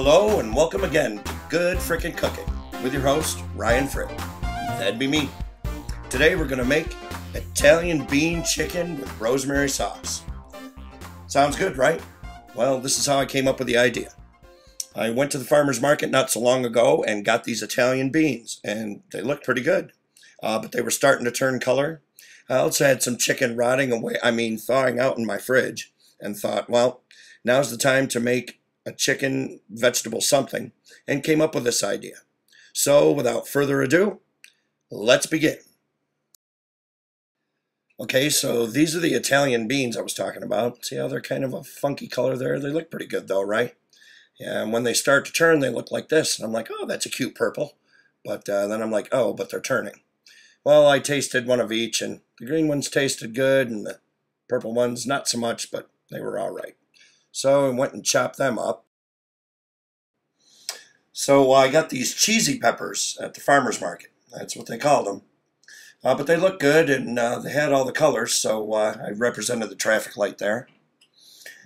Hello and welcome again to Good Frickin' Cooking with your host, Ryan Frick. That'd be me. Today we're going to make Italian bean chicken with rosemary sauce. Sounds good, right? Well, this is how I came up with the idea. I went to the farmer's market not so long ago and got these Italian beans, and they looked pretty good, but they were starting to turn color. I also had some chicken thawing out in my fridge, and thought, well, now's the time to make a chicken vegetable something, and came up with this idea. So without further ado, let's begin. Okay, so these are the Italian beans I was talking about. See how they're kind of a funky color there? They look pretty good though, right? Yeah, and when they start to turn, they look like this. And I'm like, oh, that's a cute purple. But then I'm like, oh, but they're turning. Well, I tasted one of each, and the green ones tasted good, and the purple ones not so much, but they were all right. So I went and chopped them up. So I got these cheesy peppers at the farmer's market. That's what they called them. But they looked good, and they had all the colors, so I represented the traffic light there.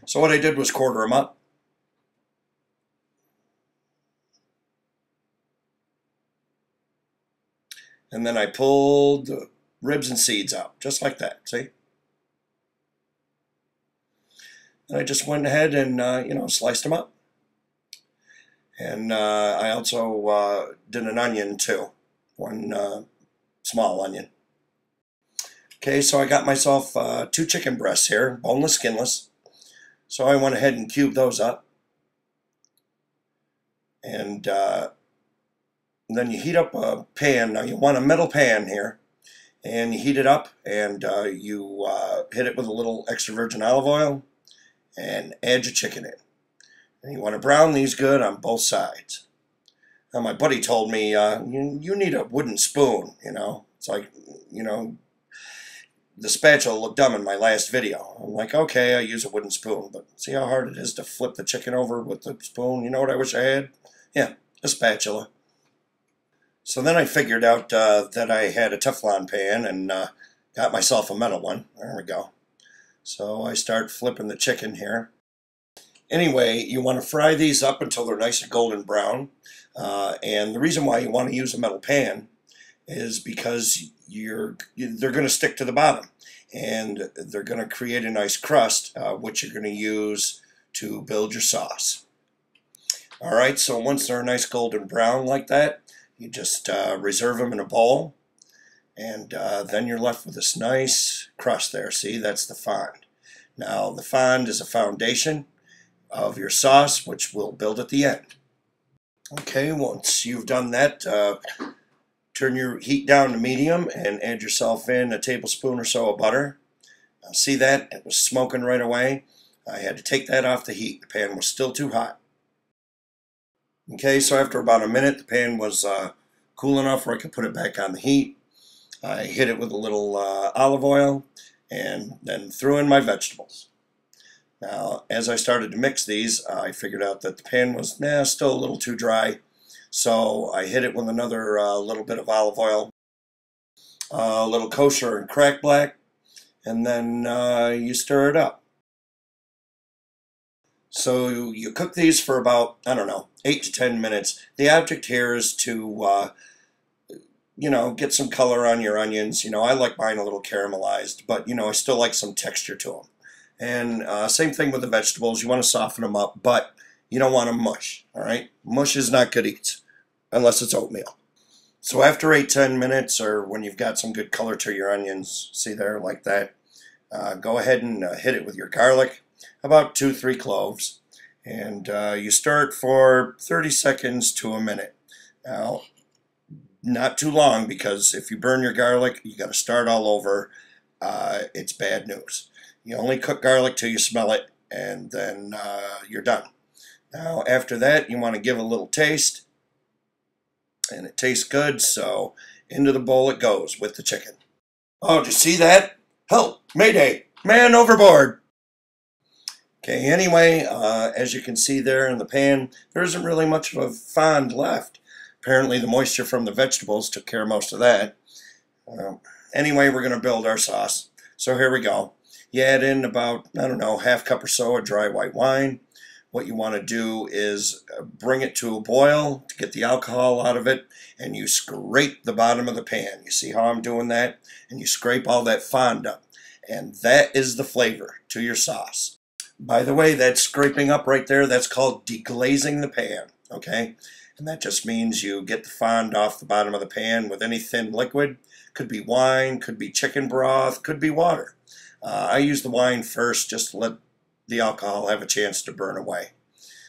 So what I did was quarter them up. And then I pulled the ribs and seeds out, just like that, see? And I just went ahead and, sliced them up. And I also did an onion too, one small onion. Okay, so I got myself 2 chicken breasts here, boneless, skinless. So I went ahead and cubed those up. And then you heat up a pan. Now you want a metal pan here. And you heat it up, and you hit it with a little extra virgin olive oil and add your chicken in. And you want to brown these good on both sides. Now my buddy told me, you need a wooden spoon, It's like, the spatula looked dumb in my last video. I'm like, okay, I use a wooden spoon, but see how hard it is to flip the chicken over with the spoon? You know what I wish I had? Yeah, a spatula. So then I figured out that I had a Teflon pan and got myself a metal one. There we go. So I start flipping the chicken here. Anyway, you want to fry these up until they're nice and golden brown. And the reason why you want to use a metal pan is because they're going to stick to the bottom. And they're going to create a nice crust, which you're going to use to build your sauce. All right, so once they're a nice golden brown like that, you just reserve them in a bowl. And then you're left with this nice crust there. See, that's the fond. Now, the fond is a foundation of your sauce, which we'll build at the end. Okay, once you've done that, turn your heat down to medium and add yourself in a tablespoon or so of butter. Now, see that? It was smoking right away. I had to take that off the heat. The pan was still too hot. Okay, so after about a minute, the pan was cool enough where I could put it back on the heat. I hit it with a little olive oil and then threw in my vegetables. Now, as I started to mix these, I figured out that the pan was still a little too dry. So I hit it with another little bit of olive oil, a little kosher and cracked black, and then you stir it up. So you cook these for about, 8 to 10 minutes. The object here is to, get some color on your onions. I like mine a little caramelized, but, I still like some texture to them. And same thing with the vegetables. You want to soften them up, but you don't want to mush, all right? Mush is not good eats, unless it's oatmeal. So after 8-10 minutes, or when you've got some good color to your onions, see there, like that, go ahead and hit it with your garlic, about 2-3 cloves, and you stir it for 30 seconds to a minute. Now, not too long, because if you burn your garlic, you got to start all over. It's bad news. You only cook garlic till you smell it, and then you're done. Now, after that, you want to give it a little taste, and it tastes good, so into the bowl it goes with the chicken. Oh, did you see that? Help! Mayday! Man overboard! Okay, anyway, as you can see there in the pan, there isn't really much of a fond left. Apparently the moisture from the vegetables took care of most of that. Anyway, we're going to build our sauce. So here we go. You add in about, half cup or so of dry white wine, what you want to do is bring it to a boil to get the alcohol out of it, and you scrape the bottom of the pan. You see how I'm doing that? And you scrape all that fond up. And that is the flavor to your sauce. By the way, that scraping up right there, that's called deglazing the pan, okay? And that just means you get the fond off the bottom of the pan with any thin liquid. Could be wine, could be chicken broth, could be water. I use the wine first just to let the alcohol have a chance to burn away.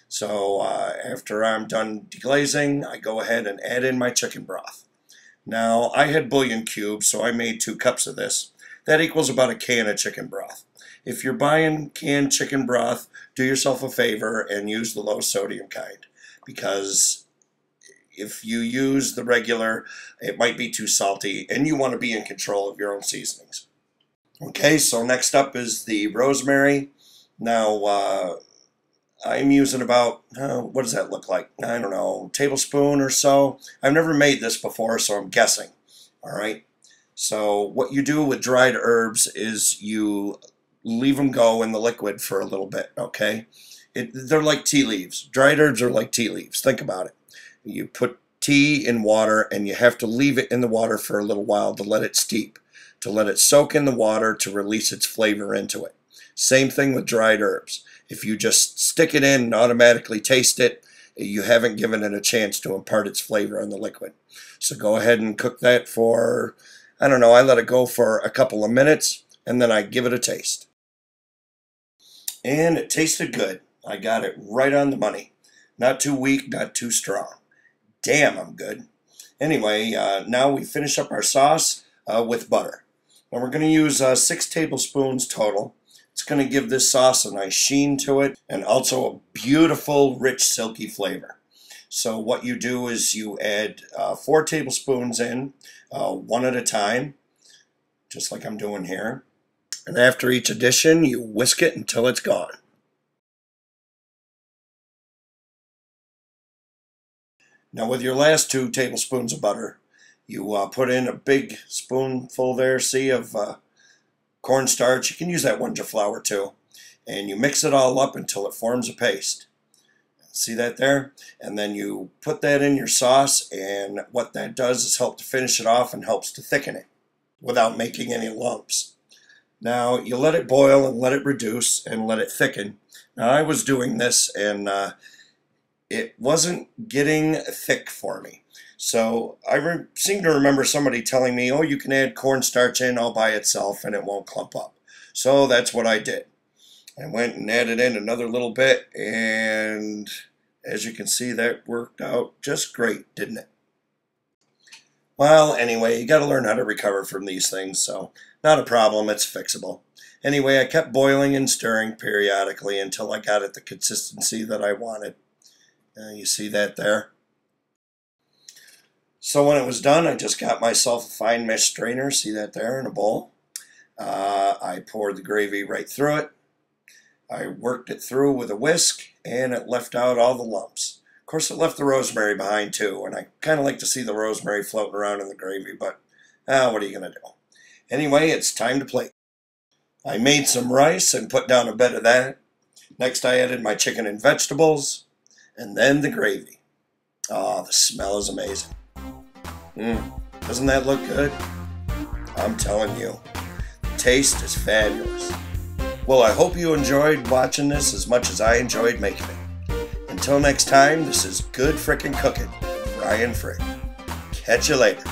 So after I'm done deglazing, I go ahead and add in my chicken broth. Now, I had bouillon cubes, so I made 2 cups of this. That equals about a can of chicken broth. If you're buying canned chicken broth, do yourself a favor and use the low sodium kind, because if you use the regular, it might be too salty, and you want to be in control of your own seasonings. Okay, so next up is the rosemary. Now, I'm using about, what does that look like? I don't know, tablespoon or so. I've never made this before, so I'm guessing. All right. So what you do with dried herbs is you leave them go in the liquid for a little bit, okay? They're like tea leaves. Dried herbs are like tea leaves. Think about it. You put tea in water, and you have to leave it in the water for a little while to let it steep, to let it soak in the water to release its flavor into it. Same thing with dried herbs. If you just stick it in and automatically taste it, you haven't given it a chance to impart its flavor in the liquid. So go ahead and cook that for, I don't know, I let it go for a couple of minutes, and then I give it a taste. And it tasted good. I got it right on the money. Not too weak, not too strong. Damn, I'm good. Anyway, now we finish up our sauce with butter. Now we're going to use 6 tablespoons total. It's going to give this sauce a nice sheen to it, and also a beautiful, rich, silky flavor. So what you do is you add 4 tablespoons in, one at a time, just like I'm doing here. And after each addition, you whisk it until it's gone. Now with your last 2 tablespoons of butter, you put in a big spoonful there, see, of cornstarch. You can use that Wonder flour too. And you mix it all up until it forms a paste. See that there? And then you put that in your sauce, and what that does is help to finish it off and helps to thicken it without making any lumps. Now you let it boil and let it reduce and let it thicken. Now I was doing this, and it wasn't getting thick for me. So I seem to remember somebody telling me, oh, you can add cornstarch in all by itself and it won't clump up. So that's what I did. I went and added in another little bit, and as you can see, that worked out just great, didn't it? Well, anyway, you got to learn how to recover from these things, so not a problem, it's fixable. Anyway, I kept boiling and stirring periodically until I got it the consistency that I wanted. You see that there? So when it was done, I just got myself a fine mesh strainer, see that there, in a bowl. I poured the gravy right through it. I worked it through with a whisk, and it left out all the lumps. Of course, it left the rosemary behind too, and I kind of like to see the rosemary floating around in the gravy, but what are you going to do? Anyway, it's time to plate. I made some rice and put down a bed of that. Next, I added my chicken and vegetables, and then the gravy. Oh, the smell is amazing. Doesn't that look good? I'm telling you, the taste is fabulous. Well, I hope you enjoyed watching this as much as I enjoyed making it. Until next time, this is Good Frickin' Cookin', Brian Frick. Catch you later.